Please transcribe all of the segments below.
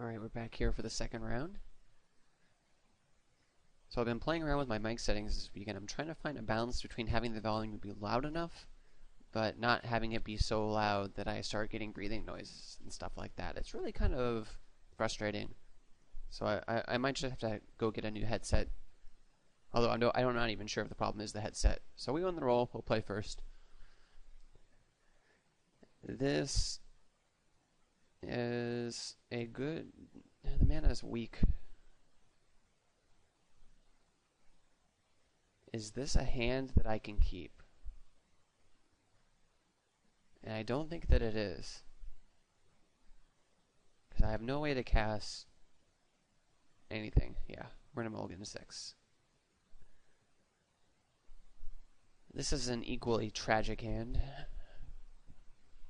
Alright, we're back here for the second round. So I've been playing around with my mic settings this weekend. I'm trying to find a balance between having the volume be loud enough, but not having it be so loud that I start getting breathing noises and stuff like that. It's really kind of frustrating. So I might just have to go get a new headset. Although I'm not even sure if the problem is the headset. So we on the roll. We'll play first. This is a good... The mana is weak. Is this a hand that I can keep? And I don't think that it is. Because I have no way to cast anything. Yeah, we're going to mulligan 6. This is an equally tragic hand.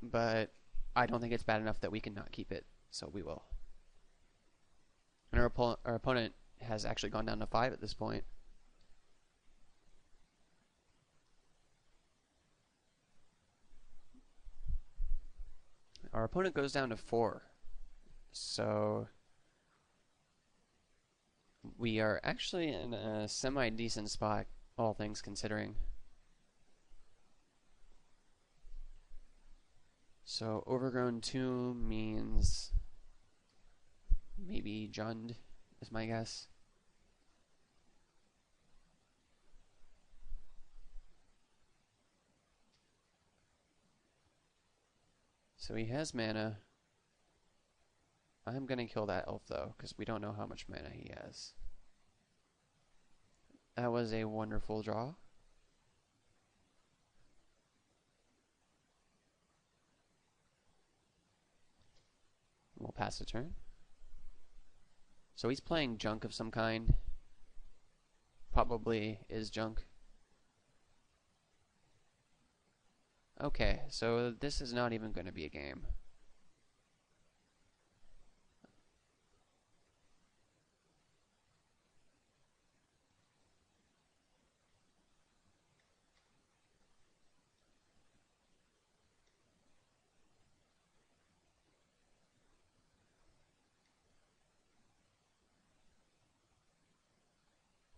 But I don't think it's bad enough that we can not keep it. So we will. And our opponent has actually gone down to 5 at this point. Our opponent goes down to 4. So we are actually in a semi-decent spot, all things considering. So Overgrown 2 means maybe Jund is my guess. So he has mana. I'm gonna kill that elf though, because we don't know how much mana he has. That was a wonderful draw. We'll pass the turn. So he's playing junk of some kind. Probably is junk. Okay, so this is not even going to be a game.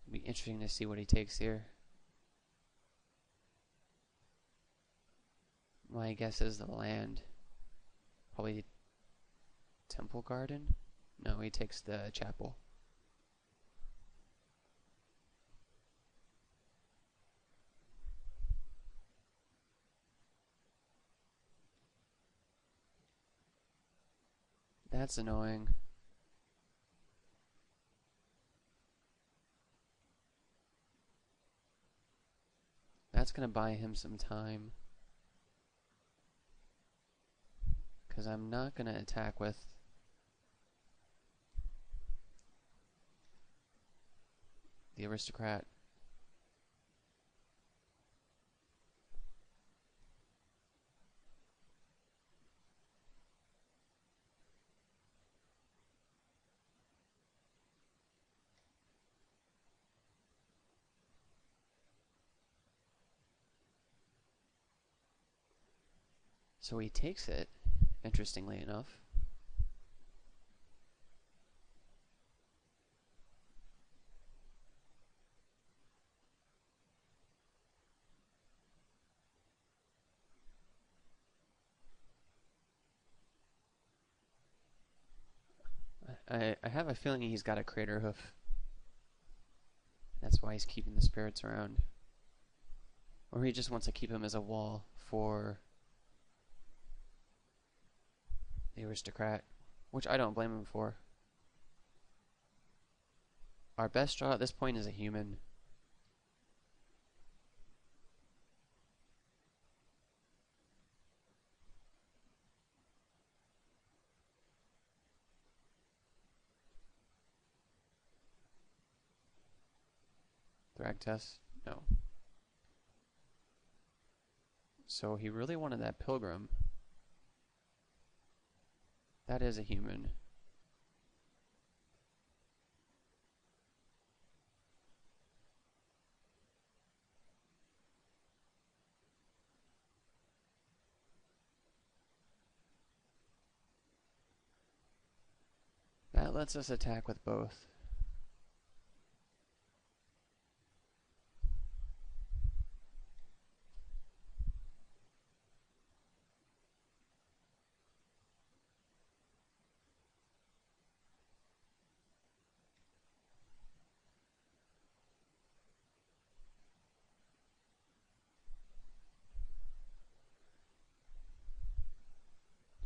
It'll be interesting to see what he takes here. My guess is the land. Probably Temple Garden? No, he takes the chapel. That's annoying. That's gonna buy him some time. Because I'm not going to attack with the Aristocrat. So he takes it. Interestingly enough. I have a feeling he's got a crater hoof. That's why he's keeping the spirits around. Or he just wants to keep him as a wall for the Aristocrat, which I don't blame him for. Our best draw at this point is a human. Thragtusk? No. So he really wanted that pilgrim. That is a human. That lets us attack with both.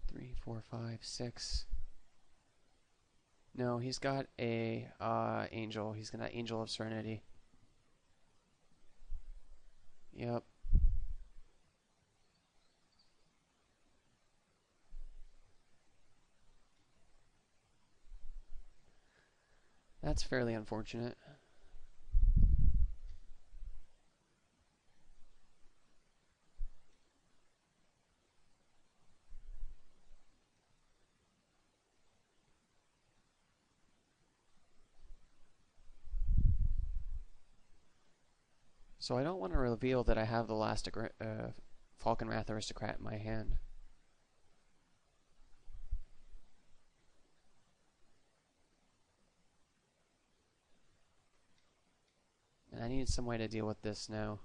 Three, four, five, six. No, he's got a angel. He's got Angel of Serenity. Yep. That's fairly unfortunate. So I don't want to reveal that I have the last Falconwrath Aristocrat in my hand. And I need some way to deal with this now.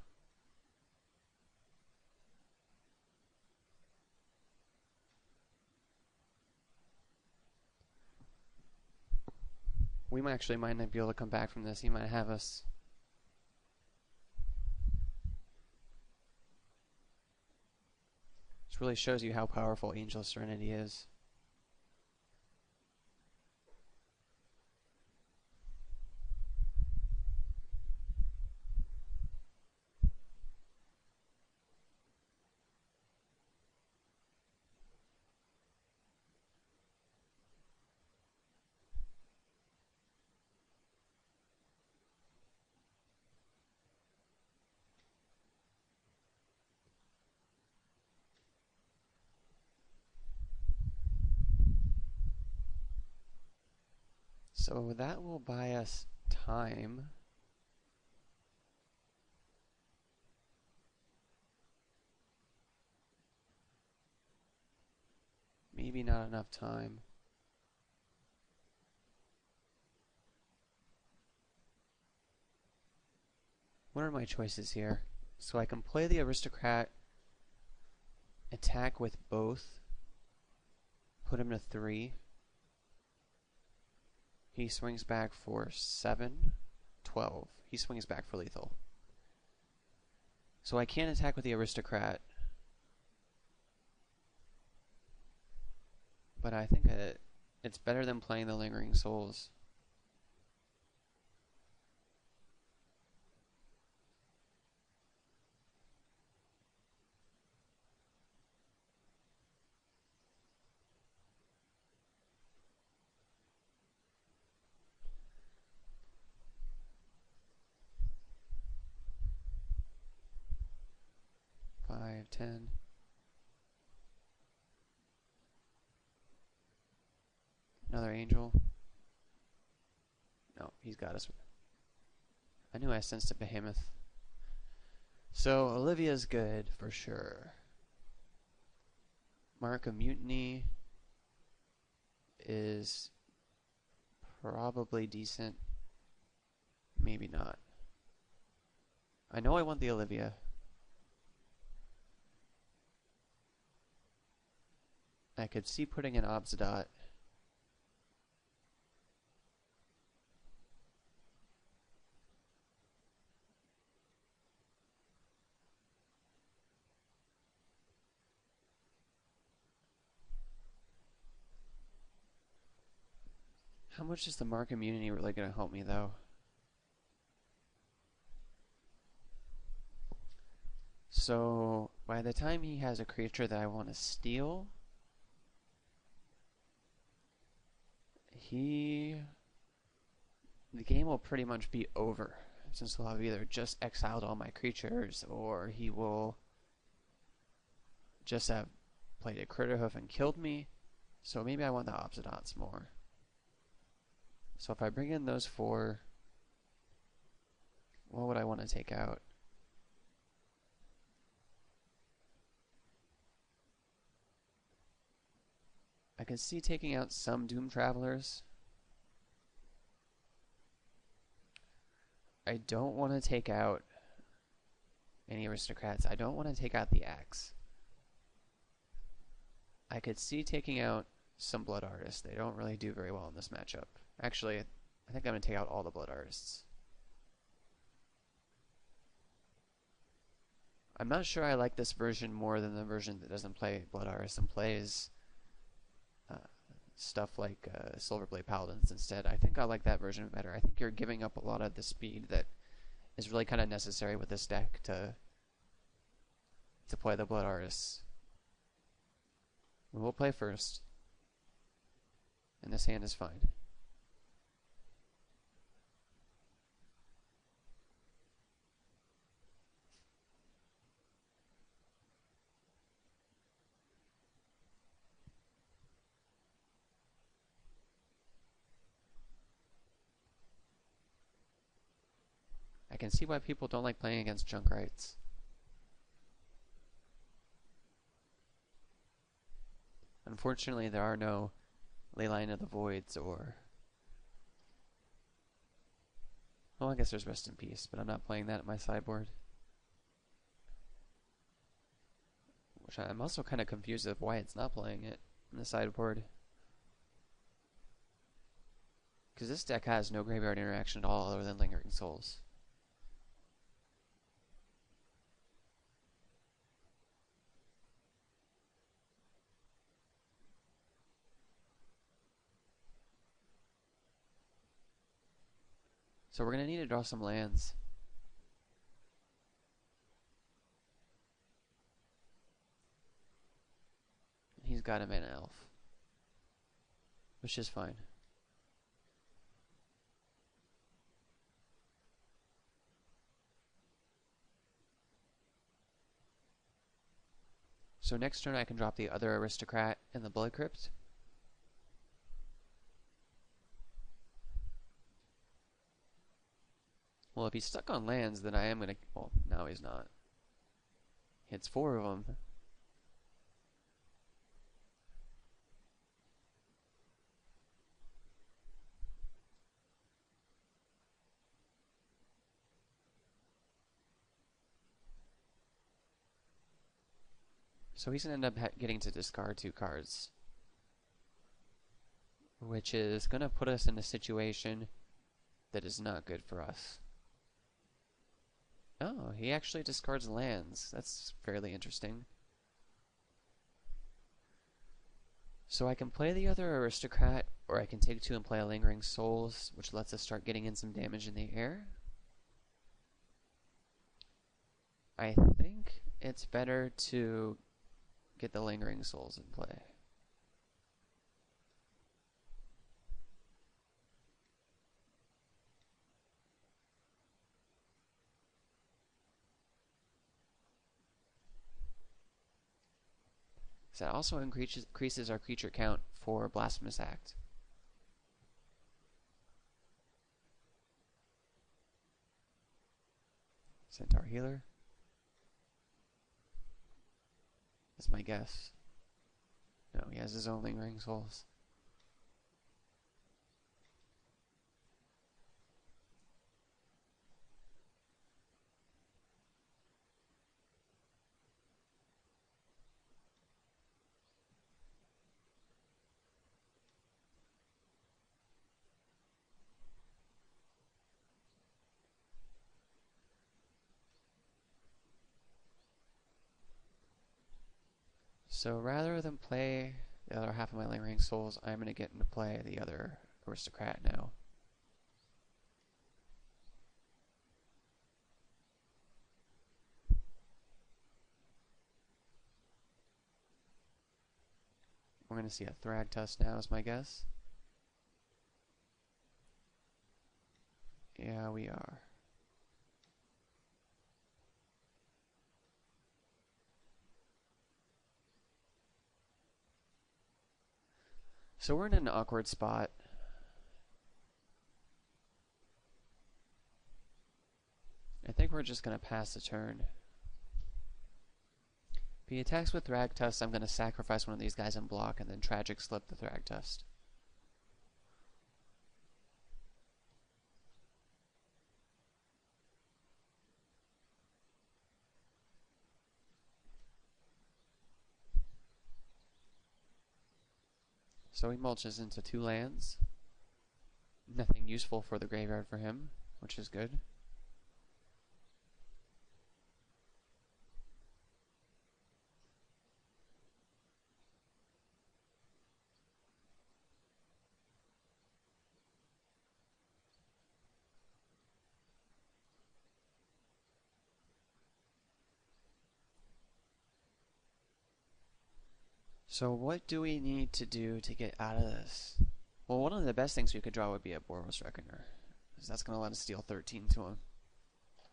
We might not be able to come back from this. He might have us. This really shows you how powerful Angel of Serenity is. So that will buy us time. Maybe not enough time. What are my choices here? So I can play the Aristocrat, attack with both, put him to 3. He swings back for 7, 12. He swings back for lethal. So I can't attack with the Aristocrat. But I think it's better than playing the Lingering Souls. Five, 10. Another angel. No, he's got us. I knew I sensed a behemoth. So Olivia's good for sure. Mark of Mutiny is probably decent. Maybe not. I know I want the Olivia. I could see putting an Obsidian. How much is the Mark Immunity really going to help me, though? So, by the time he has a creature that I want to steal, the game will pretty much be over, since he'll have either just exiled all my creatures, or he will just have played a Critter Hoof and killed me. So maybe I want the Obsidots more. So if I bring in those 4, what would I want to take out? I can see taking out some Doom Travelers. I don't want to take out any Aristocrats. I don't want to take out the Axe. I could see taking out some Blood Artists. They don't really do very well in this matchup. Actually, I think I'm going to take out all the Blood Artists. I'm not sure I like this version more than the version that doesn't play Blood Artists and plays stuff like Silverblade Paladins instead. I think I like that version better. I think you're giving up a lot of the speed that is really kind of necessary with this deck to play the Blood Artists. We'll play first, and this hand is fine. I can see why people don't like playing against Junkrights. Unfortunately, there are no Leyline of the Voids or... Well, I guess there's Rest in Peace, but I'm not playing that at my sideboard. Which I'm also kind of confused of why it's not playing it in the sideboard. Because this deck has no graveyard interaction at all other than Lingering Souls. So we're going to need to draw some lands. He's got a mana elf, which is fine. So next turn I can drop the other Aristocrat in the Blood Crypt. Well, if he's stuck on lands, then I am going to... Well, now he's not. He hits 4 of them. So he's going to end up getting to discard 2 cards. Which is going to put us in a situation that is not good for us. Oh, he actually discards lands. That's fairly interesting. So I can play the other Aristocrat, or I can take 2 and play a Lingering Souls, which lets us start getting in some damage in the air. I think it's better to get the Lingering Souls in play. So that also increases our creature count for Blasphemous Act. Centaur Healer is my guess. No, he has his own Lingering Souls. So rather than play the other half of my Lingering Souls, I'm going to get into play the other Aristocrat now. We're going to see a Thragtusk now is my guess. Yeah, we are. So we're in an awkward spot. I think we're just going to pass the turn. If he attacks with Thragtusk, I'm going to sacrifice one of these guys and block, and then Tragic Slip the Thragtusk. So he mulches into 2 lands. Nothing useful for the graveyard for him, which is good. So what do we need to do to get out of this? Well, one of the best things we could draw would be a Boros Reckoner, because that's going to let us deal 13 to him.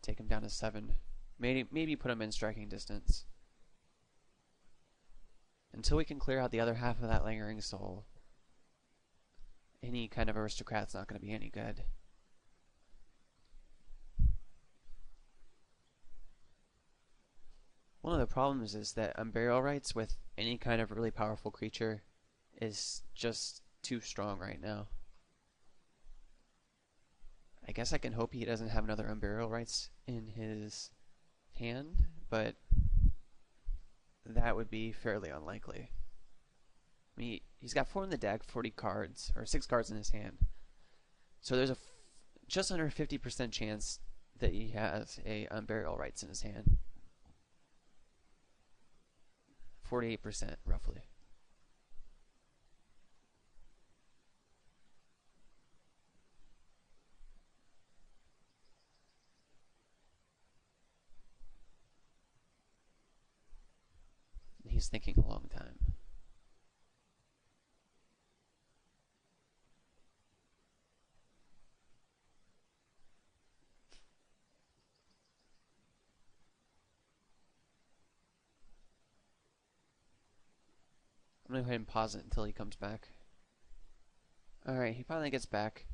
Take him down to 7. Maybe put him in striking distance. Until we can clear out the other half of that Lingering Soul, any kind of Aristocrat's not going to be any good. One of the problems is that Unburial Rites with any kind of really powerful creature is just too strong right now. I guess I can hope he doesn't have another Unburial Rites in his hand, but that would be fairly unlikely. I mean, he's got 4 in the deck, 40 cards, or 6 cards in his hand. So there's a just under 50% chance that he has a Unburial Rites in his hand. 48% roughly. He's thinking a long time. I'm going to go ahead and pause it until he comes back. Alright, he finally gets back.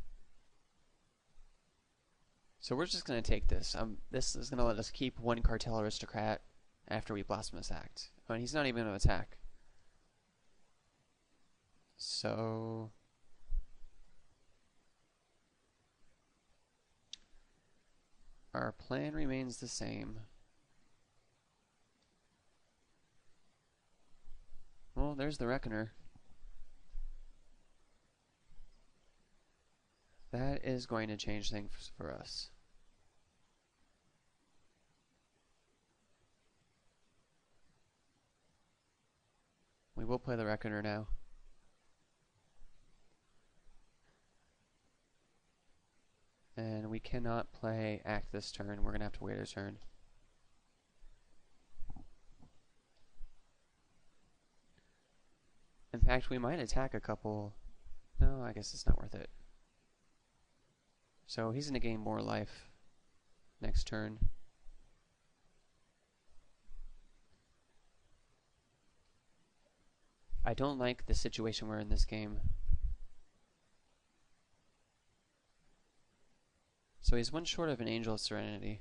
So we're just going to take this. This is going to let us keep 1 Cartel Aristocrat after we Blasphemous Act. I mean, he's not even going to attack. So our plan remains the same. Well, there's the Reckoner. That is going to change things for us. We will play the Reckoner now. And we cannot play Act this turn. We're going to have to wait a turn. In fact, we might attack a couple. No, I guess it's not worth it. So he's going to gain more life next turn. I don't like the situation we're in this game. So he's 1 short of an Angel of Serenity.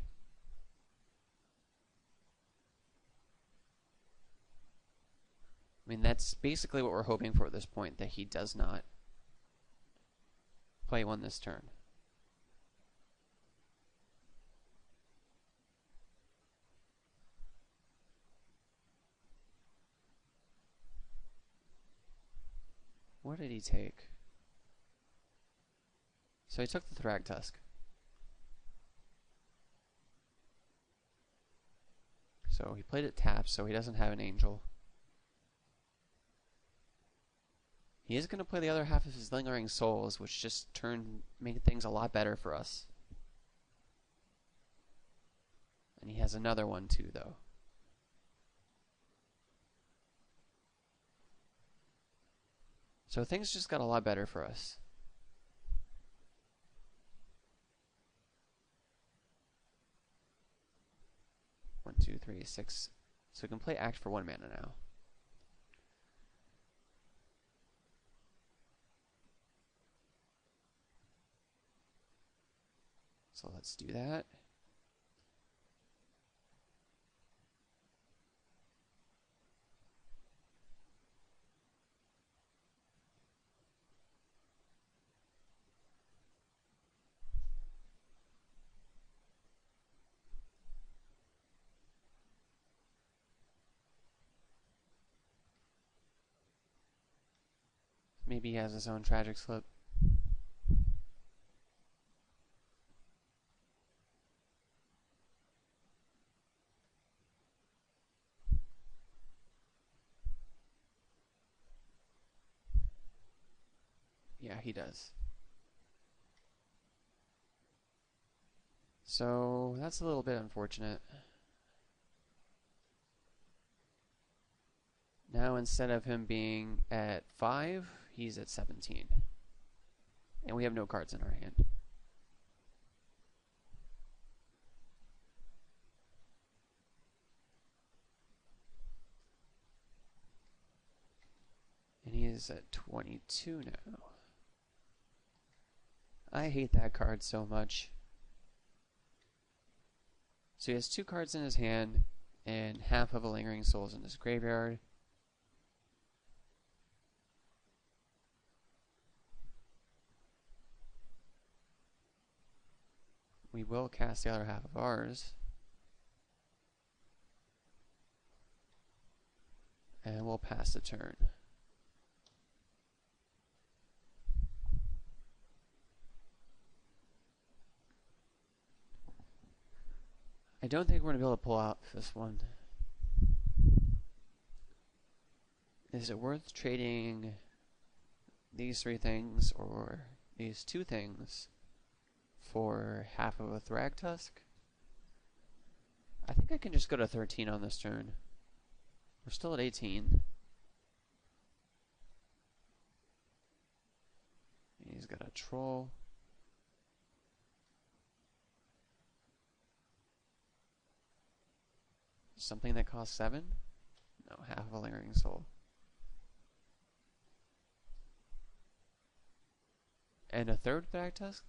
I mean, that's basically what we're hoping for at this point, that he does not play 1 this turn. What did he take? So he took the Thragtusk. So he played it tapped, so he doesn't have an Angel. He is going to play the other half of his Lingering Souls, which just made things a lot better for us. And he has another one too, though. So things just got a lot better for us. One, two, three, 6. So we can play Act for 1 mana now. So let's do that. maybe he has his own tragic slip. Yeah, he does. So that's a little bit unfortunate. Now instead of him being at 5, he's at 17. And we have no cards in our hand. And he is at 22 now. I hate that card so much. So he has 2 cards in his hand and half of a Lingering Souls in his graveyard. We will cast the other half of ours. And we'll pass the turn. I don't think we're going to be able to pull out this one. Is it worth trading these 3 things or these 2 things for half of a Thragtusk? I think I can just go to 13 on this turn. We're still at 18. He's got a troll. Something that costs 7? No, half of a Lingering Soul. And a 3rd Thragtusk?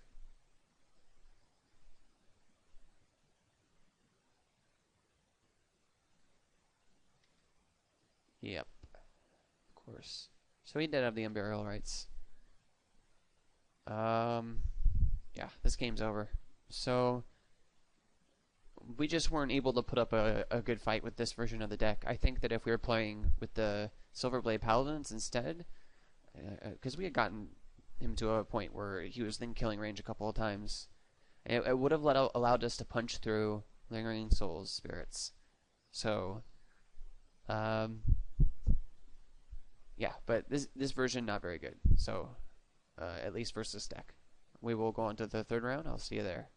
Yep. Of course. So he did have the Unburial Rights. Yeah, this game's over. So we just weren't able to put up a good fight with this version of the deck. I think that if we were playing with the Silverblade Paladins instead, because we had gotten him to a point where he was in killing range a couple of times, it would have allowed us to punch through Lingering Souls spirits. So, yeah, but this version not very good. So, at least versus deck. We will go on to the 3rd round. I'll see you there.